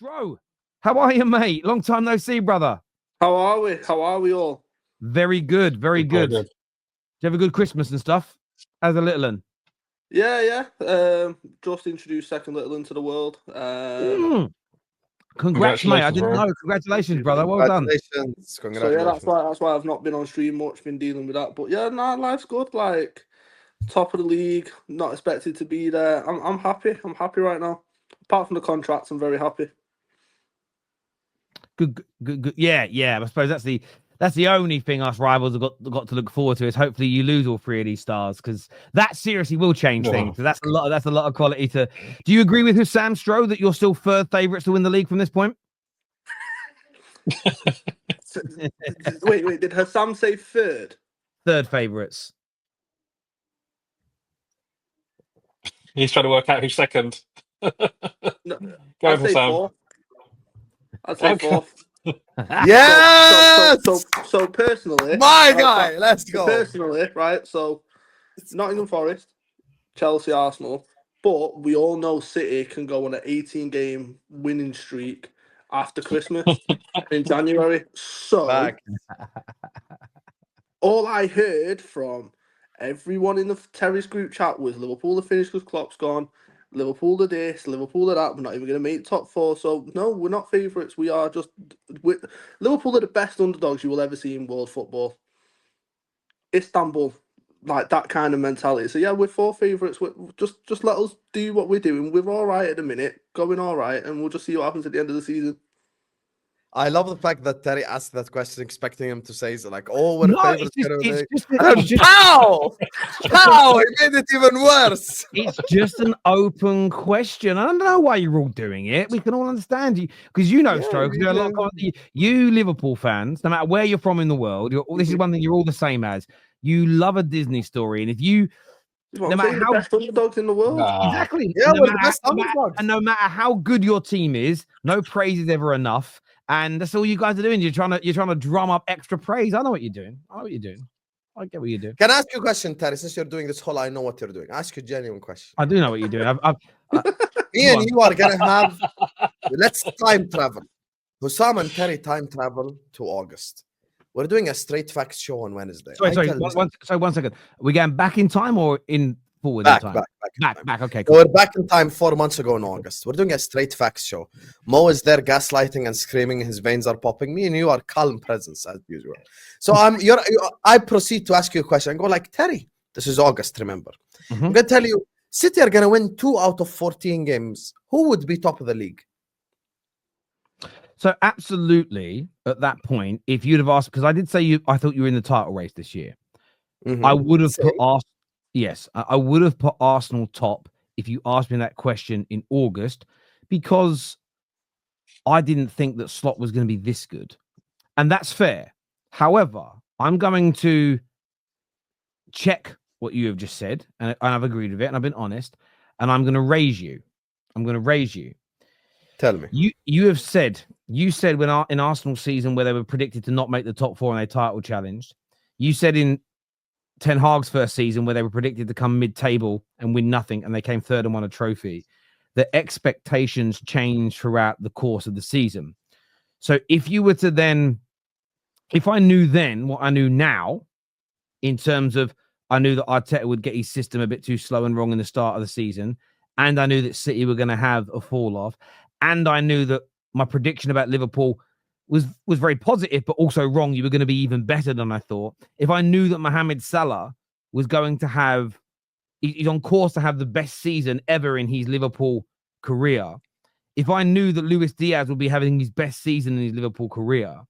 Stro, how are you, mate? Long time no see, brother. How are we? How are we all? Very good, very good. Did you have a good Christmas and stuff as a little one? Yeah. Just introduced second little into the world. Congrats, mate. I didn't know. Congratulations, brother. Well done. Congratulations. So yeah, that's why I've not been on stream much, been dealing with that. But yeah, life's good. Like top of the league, not expected to be there. I'm happy. I'm happy right now. Apart from the contracts, I'm very happy. Good. Yeah. I suppose that's the only thing us rivals have got to look forward to is hopefully you lose all three of these stars, because that seriously will change things. So that's a lot of quality to. Do you agree with Sam Stroh that you're still third favourites to win the league from this point? Wait. Did Sam say third? Third favourites. He's trying to work out who's second. No, I'd say fourth. I'd say fourth. Yes. So personally, my guy, let's go. Personally, right? So Nottingham Forest, Chelsea, Arsenal, but we all know City can go on an 18-game winning streak after Christmas in January. So all I heard from everyone in the Terrace group chat was Liverpool are finished because Klopp's gone. Liverpool are this, Liverpool are that. We're not even going to make top four. So, no, we're not favourites. We are just... Liverpool are the best underdogs you will ever see in world football. Istanbul, like that kind of mentality. So, yeah, we're four favourites. Just let us do what we're doing. We're all right at the minute, going all right, and we'll just see what happens at the end of the season. I love the fact that Terry asked that question expecting him to say, like, oh, we're favourites. Pow! He made it even worse. It's just an open question. I don't know why you're all doing it. We can all understand you, because Stroke, there are a lot of you Liverpool fans, no matter where you're from in the world, this is one thing you're all the same as. You love a Disney story, and if you... No matter how best underdogs in the world, exactly. Yeah, we're the best underdogs. And no matter how good your team is, no praise is ever enough. And that's all you guys are doing. You're trying to drum up extra praise. I know what you're doing. I get what you're doing. Can I ask you a question, Terry? Since you're doing this whole, I know what you're doing. Ask you a genuine question. I do know what you're doing. Me and you are gonna have. Let's time travel. Hussam and Terry time travel to August. We're doing a straight facts show on Wednesday. Sorry. 1 second. Are we going back in time or in forward in time? Back. Okay. Cool. So we're back in time 4 months ago in August. We're doing a straight facts show. Mo is there gaslighting and screaming. His veins are popping. Me and you are calm presence as usual. So I proceed to ask you a question. I go like, Terry, this is August, remember. I'm going to tell you, City are going to win 2 out of 14 games. Who would be top of the league? So absolutely, at that point, if you'd have asked, because I did say I thought you were in the title race this year. I would have put Arsenal. Yes, I would have put Arsenal top if you asked me that question in August, because I didn't think that Slot was going to be this good. And that's fair. However, I'm going to check what you have just said, and I've agreed with it, and I've been honest, and I'm going to raise you. Tell me. You said when in Arsenal season where they were predicted to not make the top 4 and they title challenged, you said in Ten Hag's first season where they were predicted to come mid-table and win nothing, and they came third and won a trophy, the expectations changed throughout the course of the season. So if I knew then what I knew now, in terms of I knew that Arteta would get his system a bit too slow and wrong in the start of the season, and I knew that City were going to have a fall off, and I knew that my prediction about Liverpool was very positive, but also wrong. You were going to be even better than I thought. If I knew that Mohamed Salah was going to he's on course to have the best season ever in his Liverpool career. If I knew that Luis Diaz would be having his best season in his Liverpool career.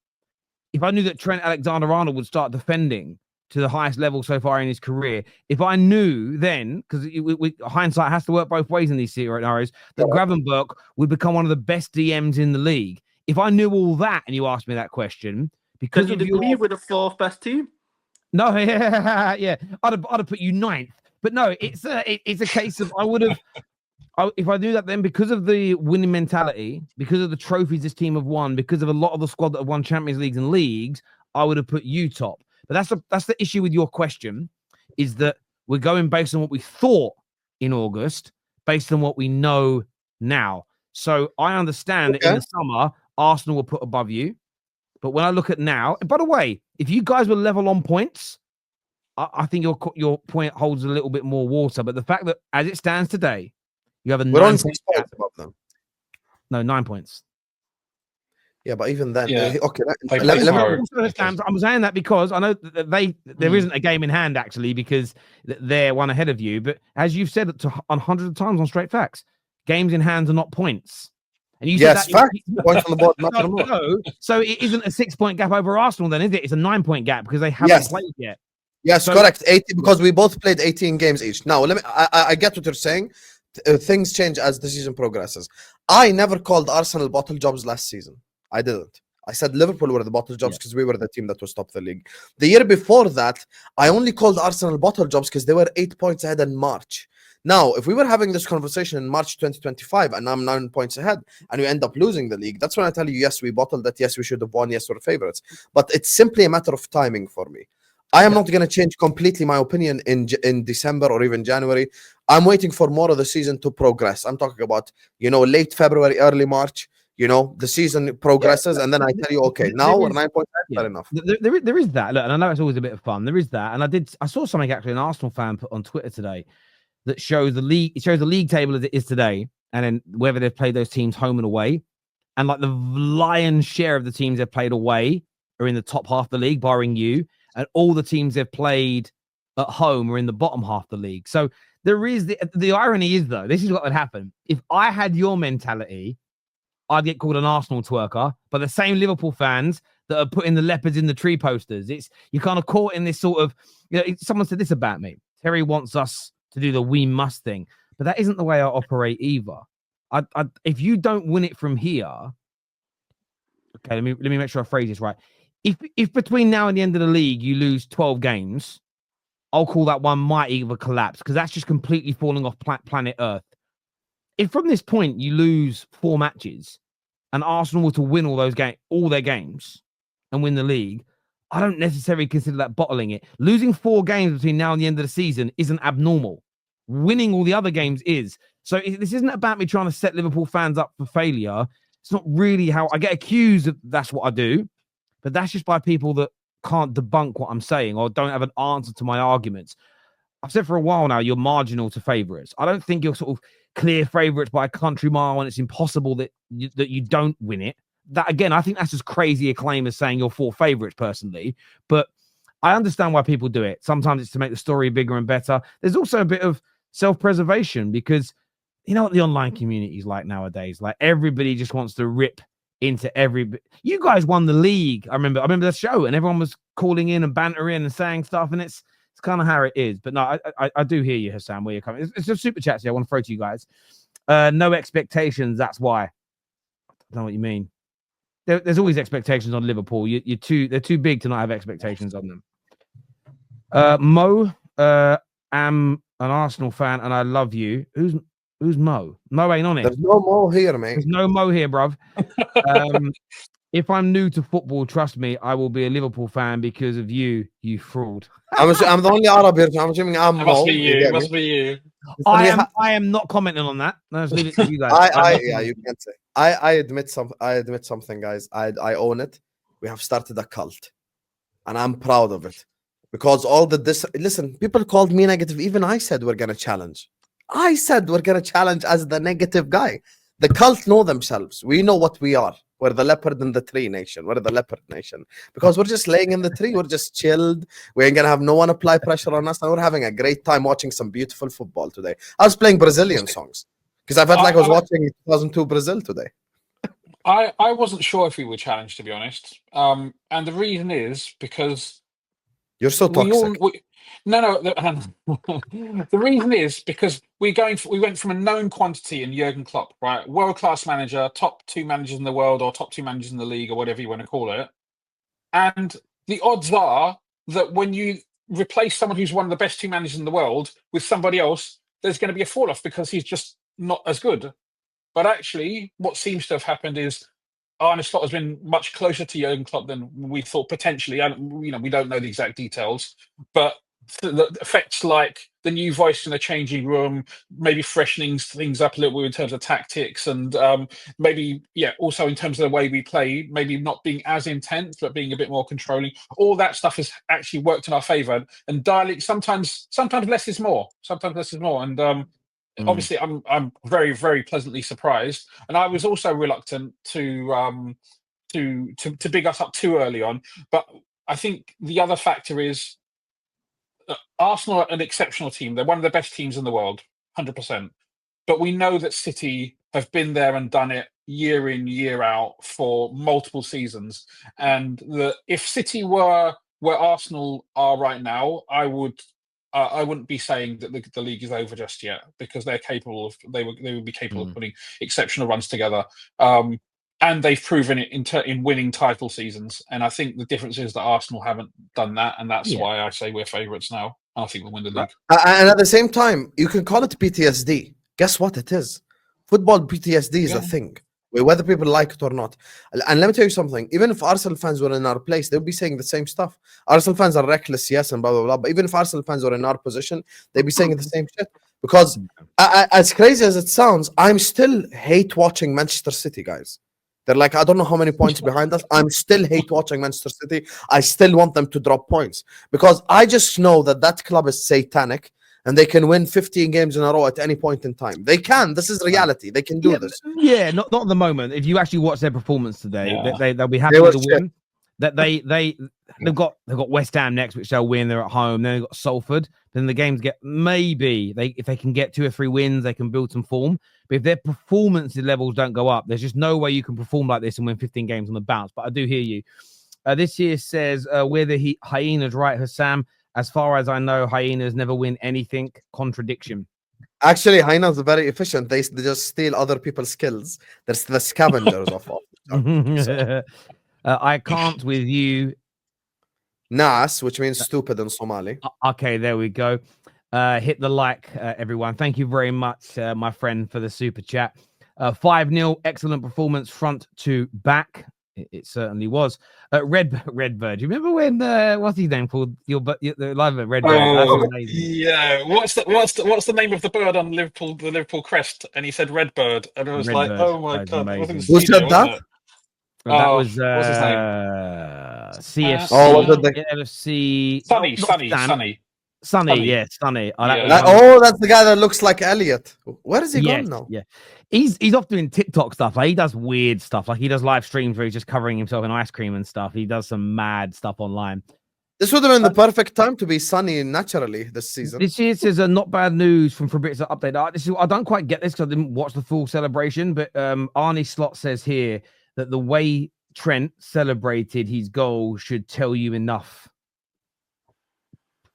If I knew that Trent Alexander-Arnold would start defending to the highest level so far in his career. If I knew then, because hindsight has to work both ways in these scenarios, that Gravenberch would become one of the best DMs in the league. If I knew all that and you asked me that question, because you'd agree with the 4th best team? No, yeah. I'd have put you 9th. But no, it's a case of if I knew that then, because of the winning mentality, because of the trophies this team have won, because of a lot of the squad that have won Champions Leagues and leagues, I would have put you top. But that's the issue with your question, is that we're going based on what we thought in August, based on what we know now. So I understand that in the summer, Arsenal were put above you. But when I look at now, and by the way, if you guys were level on points, I think your point holds a little bit more water. But the fact that as it stands today, you have a We're on 9 6 point points gap. above them. No, 9 points. Yeah, but even then, Yeah. okay. They Let play tomorrow. I'm saying that because I know that there isn't a game in hand actually because they're one ahead of you. But as you've said it on hundreds of times on Straight Facts, games in hand are not points. And you said that fact. Points on the board matter more. So it isn't a 6 point gap over Arsenal, then, is it? It's a 9 point gap because they haven't played yet. Yes, correct. 80 because we both played 18 games each. Now, I get what you're saying. Things change as the season progresses. I never called Arsenal bottle jobs last season. I didn't. I said Liverpool were the bottle jobs because we were the team that was top of the league. The year before that, I only called Arsenal bottle jobs because they were 8 points ahead in March. Now, if we were having this conversation in March 2025 and I'm 9 points ahead and we end up losing the league, that's when I tell you, yes, we bottled that. Yes, we should have won. Yes, we're favorites. But it's simply a matter of timing for me. I am not going to change completely my opinion in December or even January. I'm waiting for more of the season to progress. I'm talking about, late February, early March. The season progresses, and then I tell you, okay, now we're 9 points ahead, fair enough. There is that. Look, and I know it's always a bit of fun. There is that. And I saw something actually an Arsenal fan put on Twitter today that shows the league. It shows the league table as it is today, and then whether they've played those teams home and away. And like the lion's share of the teams they've played away are in the top half of the league, barring you. And all the teams they've played at home are in the bottom half of the league. So there is the irony is, though, this is what would happen. If I had your mentality, I'd get called an Arsenal twerker, but the same Liverpool fans that are putting the leopards in the tree posters, you're kind of caught in this sort of, someone said this about me. Terry wants us to do the we must thing, but that isn't the way I operate either. If you don't win it from here, okay, let me make sure I phrase this right. If between now and the end of the league you lose 12 games, I'll call that one might either collapse because that's just completely falling off planet Earth. If from this point you lose 4 matches and Arsenal were to win all their games and win the league, I don't necessarily consider that bottling it. Losing 4 games between now and the end of the season isn't abnormal. Winning all the other games is. So this isn't about me trying to set Liverpool fans up for failure. It's not really how I get accused of that's what I do. But that's just by people that can't debunk what I'm saying or don't have an answer to my arguments. I've said for a while now, you're marginal to favourites. I don't think you're sort of clear favourites by a country mile and it's impossible that you don't win it. That, again, I think that's as crazy a claim as saying you're 4 favourites personally. But I understand why people do it. Sometimes it's to make the story bigger and better. There's also a bit of self-preservation because you know what the online community is like nowadays. Like everybody just wants to rip into you guys won the league. I remember the show and everyone was calling in and bantering and saying stuff, and it's kind of how it is. But no, I do hear you, Hassan, where you're coming. It's a super chat here I want to throw to you guys. No expectations, that's why. I don't know what you mean. There's always expectations on Liverpool. They're too big to not have expectations on them. Mo, am an Arsenal fan and I love you. Who's Mo? Mo ain't on it. There's no Mo here, mate. There's no Mo here, bruv. If I'm new to football, trust me, I will be a Liverpool fan because of you fraud. I'm the only Arab here, so I'm assuming I'm Mo. Must be you. It must be you. I am not commenting on that. No, let's leave it to you guys. You can say. I admit something, guys. I own it. We have started a cult, and I'm proud of it because listen, people called me negative. Even I said we're gonna challenge. I said we're gonna challenge as the negative guy. The cult know themselves. We know what we are. We're the leopard in the tree nation. We're the leopard nation because we're just laying in the tree. We're just chilled. We ain't gonna have no one apply pressure on us. And we're having a great time watching some beautiful football today. I was playing Brazilian songs because I felt like I was watching 2002 Brazil today. I wasn't sure if we were challenged, to be honest. And the reason is because you're so toxic. The reason is because we went from a known quantity in Jurgen Klopp, right? World-class manager, top 2 managers in the world or top 2 managers in the league or whatever you want to call it. And the odds are that when you replace someone who's one of the best 2 managers in the world with somebody else, there's going to be a fall-off because he's just not as good. But actually, what seems to have happened is Arne Slot has been much closer to Jurgen Klopp than we thought potentially. We don't know the exact details, but affects like the new voice in the changing room, maybe freshening things up a little bit in terms of tactics, and maybe also in terms of the way we play, maybe not being as intense but being a bit more controlling. All that stuff has actually worked in our favour. And dialing sometimes less is more. Sometimes less is more. And obviously, I'm very, very pleasantly surprised. And I was also reluctant to big us up too early on, but I think the other factor is Arsenal are an exceptional team. They're one of the best teams in the world, 100%. But we know that City have been there and done it year in, year out for multiple seasons. And if City were where Arsenal are right now, I wouldn't be saying that the league is over just yet, because they're capable of they would be capable of putting exceptional runs together. And they've proven it in winning title seasons. And I think the difference is that Arsenal haven't done that. And that's why I say we're favourites now. I think we'll win the league. And at the same time, you can call it PTSD. Guess what it is? Football PTSD is a thing, whether people like it or not. And let me tell you something. Even if Arsenal fans were in our place, they'd be saying the same stuff. Arsenal fans are reckless, yes, and blah, blah, blah. But even if Arsenal fans were in our position, they'd be saying the same shit. Because as crazy as it sounds, I'm still hate watching Manchester City, guys. They're like, I don't know how many points behind us. I'm still hate watching Manchester City. I still want them to drop points because I just know that club is satanic and they can win 15 games in a row at any point in time. They can. This is reality. They can do this. Yeah, not at the moment. If you actually watch their performance today, they'll be happy with the win. That they've got West Ham next, which they'll win. They're at home. Then they've got Salford. Then the games get if they can get 2 or 3 wins, they can build some form. But if their performance levels don't go up, there's just no way you can perform like this and win 15 games on the bounce. But I do hear you. This here says we're the hyenas, right, Hussam? As far as I know, hyenas never win anything. Contradiction. Actually, hyenas are very efficient. They just steal other people's skills. They're the scavengers of all. I can't with you. Nas, which means stupid in Somali. Okay, there we go. Hit the like, everyone. Thank you very much, my friend, for the super chat. 5-0, excellent performance front to back. It certainly was. Redbird. Do you remember when what's his name called? The live at Redbird. Oh, yeah. What's the name of the bird on Liverpool? The Liverpool crest? And he said Redbird, and I was Redbird. like, oh my god, who said that? That was what's his name? CFC. LFC. Sonny. Sonny. Sonny. That's the guy that looks like Elliot. Where is he gone now? Yeah, he's off doing TikTok stuff. Like he does weird stuff. Like he does live streams where he's just covering himself in ice cream and stuff. He does some mad stuff online. This would have been the perfect time to be Sonny naturally this season. This year says not bad news from Fabrizio update. I don't quite get this because I didn't watch the full celebration, but Arnie Slot says here that the way Trent celebrated his goal should tell you enough.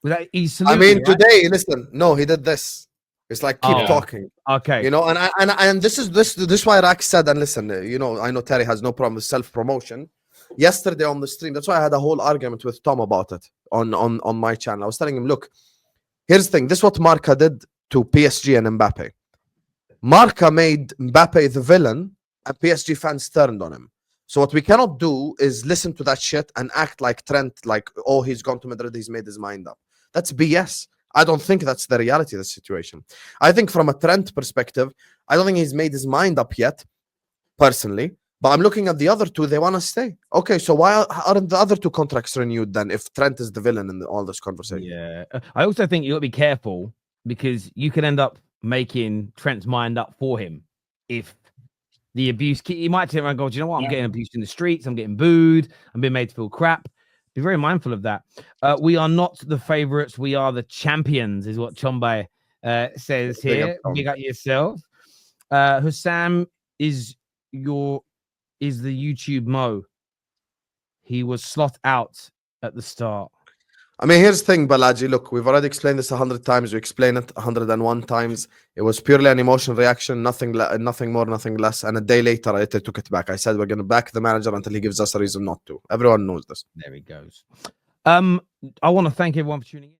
Today, listen, no, he did this. It's like keep talking. Okay. You know, and this is why Rax said, and listen, you know, I know Terry has no problem with self-promotion. Yesterday on the stream, that's why I had a whole argument with Tom about it on my channel. I was telling him, look, here's the thing. This is what Marca did to PSG and Mbappe. Marca made Mbappe the villain, and PSG fans turned on him. So what we cannot do is listen to that shit and act like Trent, like, oh, he's gone to Madrid, he's made his mind up. That's BS. I don't think that's the reality of the situation. I think from a Trent perspective, I don't think he's made his mind up yet, personally. But I'm looking at the other two, they want to stay. Okay, so why aren't the other 2 contracts renewed then if Trent is the villain in all this conversation? Yeah. I also think you got to be careful because you can end up making Trent's mind up for him if the abuse. He might turn around and go, do you know what? I'm getting abused in the streets. I'm getting booed. I'm being made to feel crap. Be very mindful of that. We are not the favorites. We are the champions, is what Chombai says here. Big up yourself. Hussam is the YouTube Mo. He was slot out at the start. I mean, here's the thing, Balaji. Look, we've already explained this 100 times. We explained it 101 times. It was purely an emotional reaction, nothing more, nothing less. And a day later, I took it back. I said we're going to back the manager until he gives us a reason not to. Everyone knows this. There he goes. I want to thank everyone for tuning in.